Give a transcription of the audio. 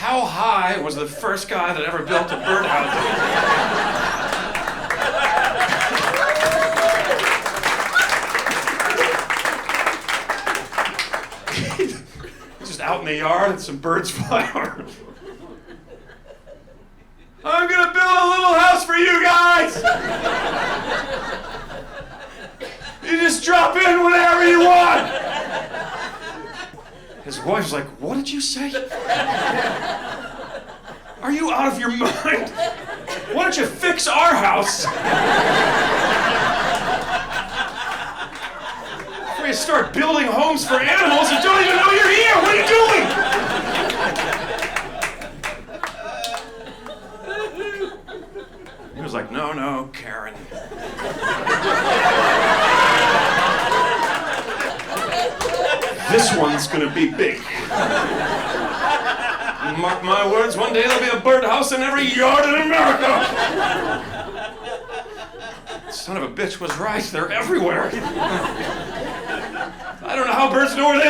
How high was the first guy that ever built a birdhouse? Just out in the yard and some birds fly over. I'm gonna build a little house for you guys! You just drop in whenever you want! His wife's like, what did you say? Are you out of your mind? Why don't you fix our house? Before you start building homes for animals, you don't even know you're here! What are you doing? He was like, no, Karen. This one's gonna be big. Mark my words, one day there'll be a birdhouse in every yard in America. Son of a bitch was right, they're everywhere. I don't know how birds know where they